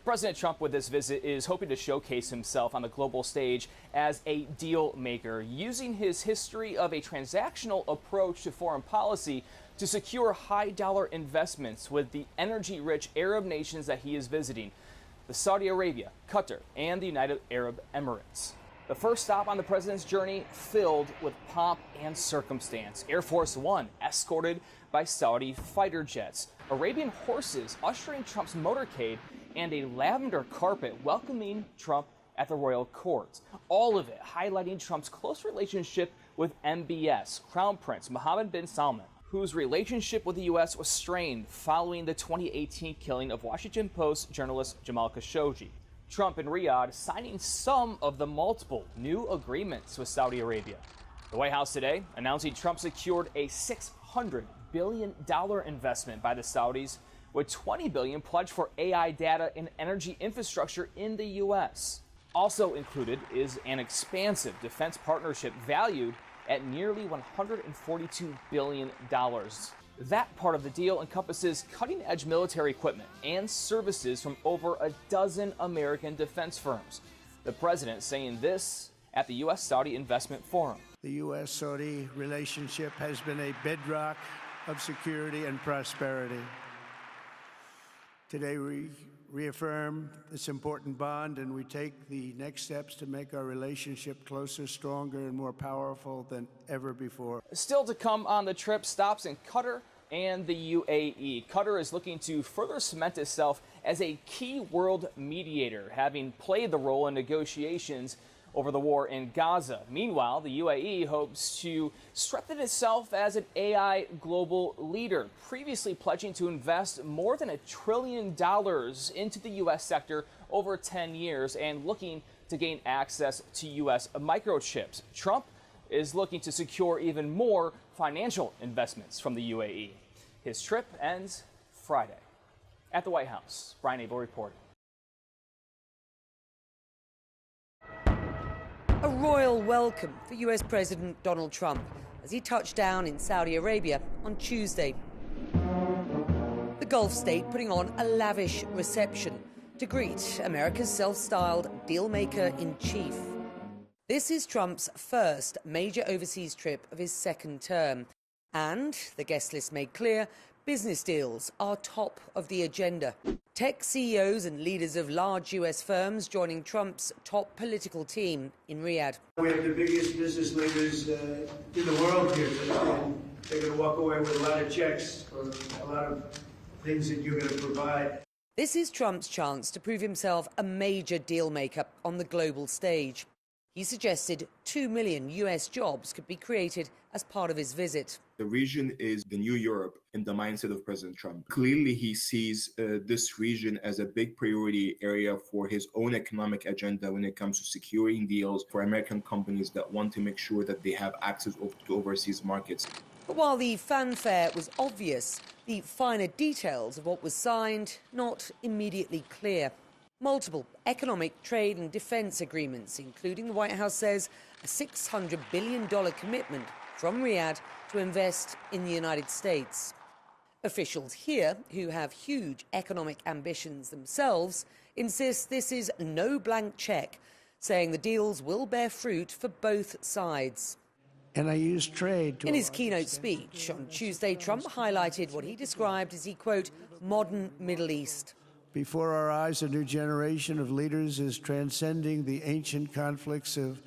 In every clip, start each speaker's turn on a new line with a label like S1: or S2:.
S1: President Trump with this visit is hoping to showcase himself on the global stage as a deal maker, using his history of a transactional approach to foreign policy to secure high dollar investments with the energy rich Arab nations that he is visiting, the Saudi Arabia, Qatar, and the United Arab Emirates. The first stop on the president's journey filled with pomp and circumstance. Air Force One escorted by Saudi fighter jets, Arabian horses ushering Trump's motorcade, and a lavender carpet welcoming Trump at the royal court. All of it highlighting Trump's close relationship with MBS, Crown Prince Mohammed bin Salman, whose relationship with the U.S. was strained following the 2018 killing of Washington Post journalist Jamal Khashoggi. Trump and Riyadh signing some of the multiple new agreements with Saudi Arabia. The White House today announcing Trump secured a $600 billion investment by the Saudis, with $20 billion pledged for AI data and energy infrastructure in the U.S. Also included is an expansive defense partnership valued at nearly $142 billion. That part of the deal encompasses cutting-edge military equipment and services from over a dozen American defense firms. The president saying this at the U.S.-Saudi Investment Forum.
S2: The U.S.-Saudi relationship has been a bedrock of security and prosperity. Today we reaffirm this important bond, and we take the next steps to make our relationship closer, stronger, and more powerful than ever before.
S1: Still to come on the trip, stops in Qatar and the UAE. Qatar is looking to further cement itself as a key world mediator, having played the role in negotiations over the war in Gaza. Meanwhile, the UAE hopes to strengthen itself as an AI global leader, previously pledging to invest more than $1 trillion into the U.S. sector over 10 years and looking to gain access to U.S. microchips. Trump is looking to secure even more financial investments from the UAE. His trip ends Friday. At the White House, Brian Abel reporting.
S3: A royal welcome for US President Donald Trump as he touched down in Saudi Arabia on Tuesday. The Gulf state putting on a lavish reception to greet America's self-styled deal-maker-in-chief. This is Trump's first major overseas trip of his second term. And, the guest list made clear, business deals are top of the agenda. Tech CEOs and leaders of large US firms joining Trump's top political team in Riyadh.
S2: We have the biggest business leaders in the world here, and they're going to walk away with a lot of checks for a lot of things that you're going to provide.
S3: This is Trump's chance to prove himself a major deal maker on the global stage. He suggested 2 million US jobs could be created as part of his visit.
S4: The region is the new Europe in the mindset of President Trump. Clearly, he sees this region as a big priority area for his own economic agenda when it comes to securing deals for American companies that want to make sure that they have access to overseas markets.
S3: But while the fanfare was obvious, the finer details of what was signed not immediately clear. Multiple economic, trade and defense agreements, including, the White House says, a $600 billion commitment from Riyadh to invest in the United States. Officials here, who have huge economic ambitions themselves, insist this is no blank check, saying the deals will bear fruit for both sides.
S2: And I use trade to...
S3: In his keynote speech on Tuesday, Trump highlighted what he described as the, quote, modern Middle East.
S2: Before our eyes, a new generation of leaders is transcending the ancient conflicts of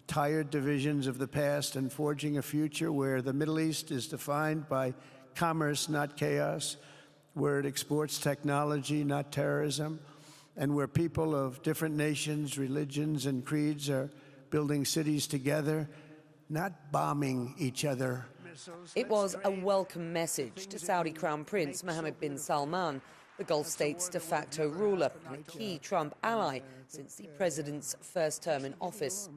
S2: tired divisions of the past and forging a future where the Middle East is defined by commerce, not chaos, where it exports technology, not terrorism, and where people of different nations, religions, and creeds are building cities together, not bombing each other.
S3: It was a welcome message to Saudi Crown Prince Mohammed bin Salman, the Gulf state's de facto ruler and a key Trump ally since the president's first term in office.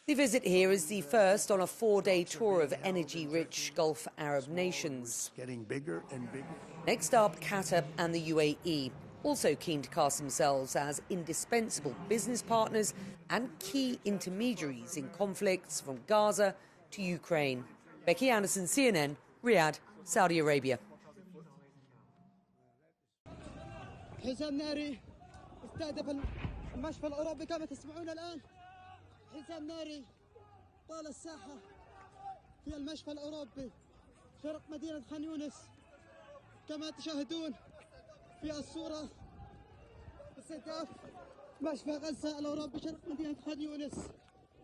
S3: The visit here is the first on a 4-day tour of energy-rich Gulf Arab nations.
S2: Getting bigger and bigger.
S3: Next up, Qatar and the UAE, also keen to cast themselves as indispensable business partners and key intermediaries in conflicts from Gaza to Ukraine. Becky Anderson, CNN, Riyadh, Saudi Arabia.
S5: استهدف المشفى الأوروبي كما تسمعون الآن حزام ناري طال الساحة في المشفى الأوروبي شرق مدينة خان يونس كما تشاهدون في الصورة استهداف مشفى غزة الأوروبي شرق مدينة خان يونس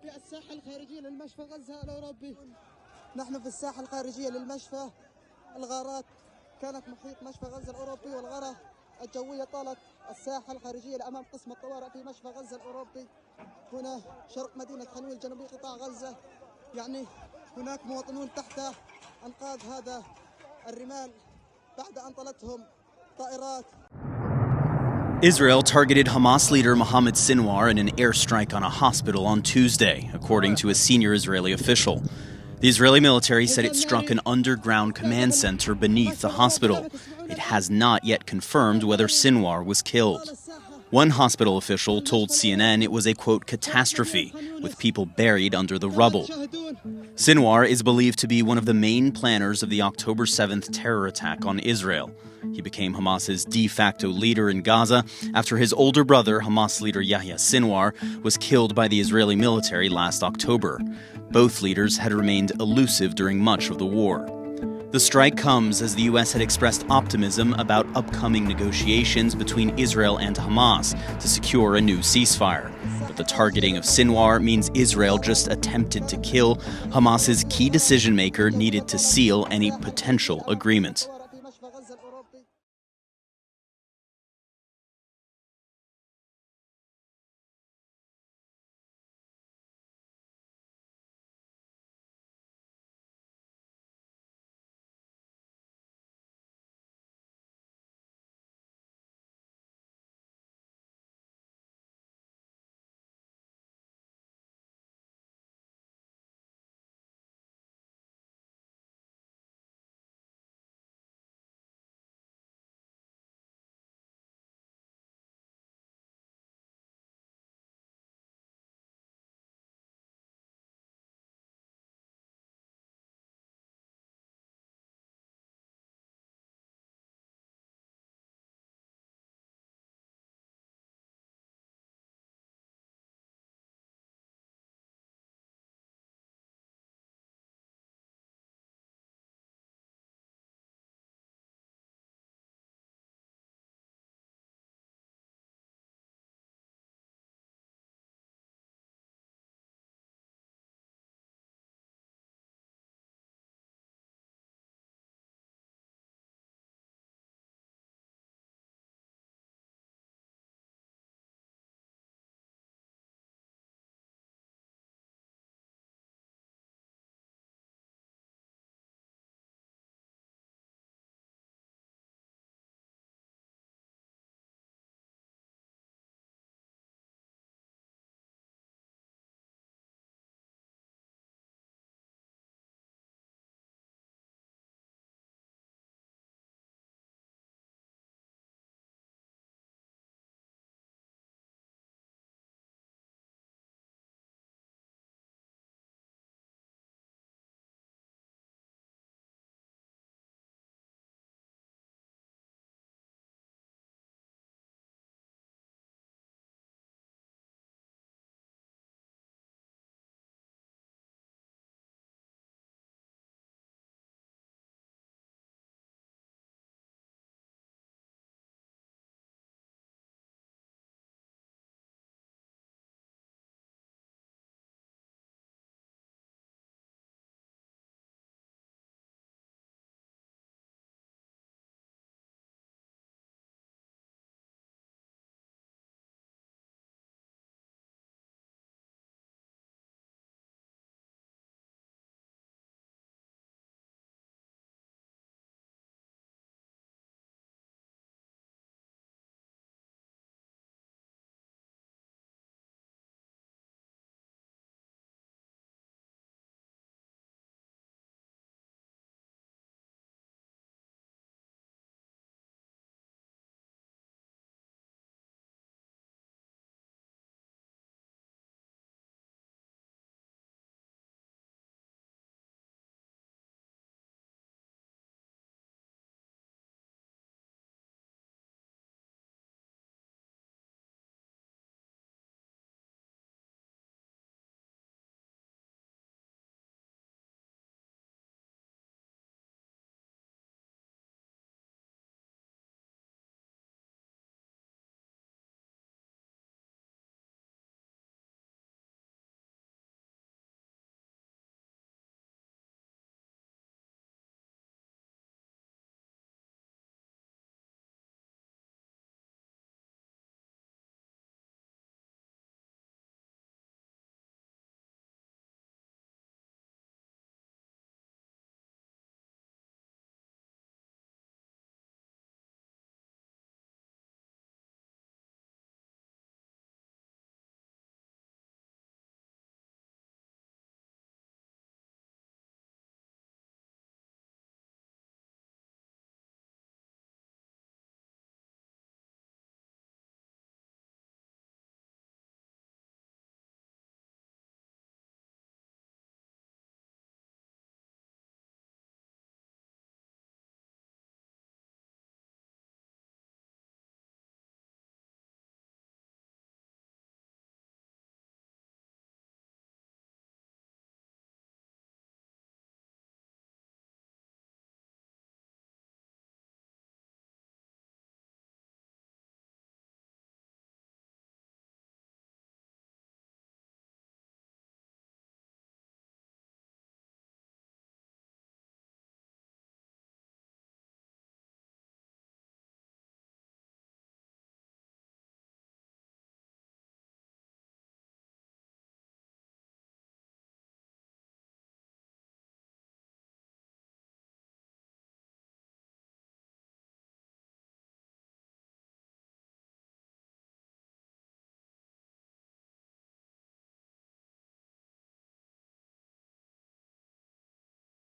S5: في الساحة الخارجية للمشفى غزة الأوروبي. نحن في الساحة الخارجية للمشفى. الغارات كانت محيط مشفى غزة الأوروبي والغارة الجوية طالت الساحة الخارجية لأمام قسم الطوارئ في مشفى غزة الأوروبي هنا شرق مدينة خان يونس جنوبي قطاع غزة. يعني هناك مواطنون تحت أنقاض هذا الرمال بعد أن طلتهم طائرات.
S6: Israel targeted Hamas leader Mohammed Sinwar in an airstrike on a hospital on Tuesday, according to a senior Israeli official. The Israeli military said it struck an underground command center beneath the hospital. It has not yet confirmed whether Sinwar was killed. One hospital official told CNN it was a, quote, catastrophe, with people buried under the rubble. Sinwar is believed to be one of the main planners of the October 7th terror attack on Israel. He became Hamas's de facto leader in Gaza after his older brother, Hamas leader Yahya Sinwar, was killed by the Israeli military last October. Both leaders had remained elusive during much of the war. The strike comes as the U.S. had expressed optimism about upcoming negotiations between Israel and Hamas to secure a new ceasefire. But the targeting of Sinwar means Israel just attempted to kill Hamas's key decision-maker needed to seal any potential agreement.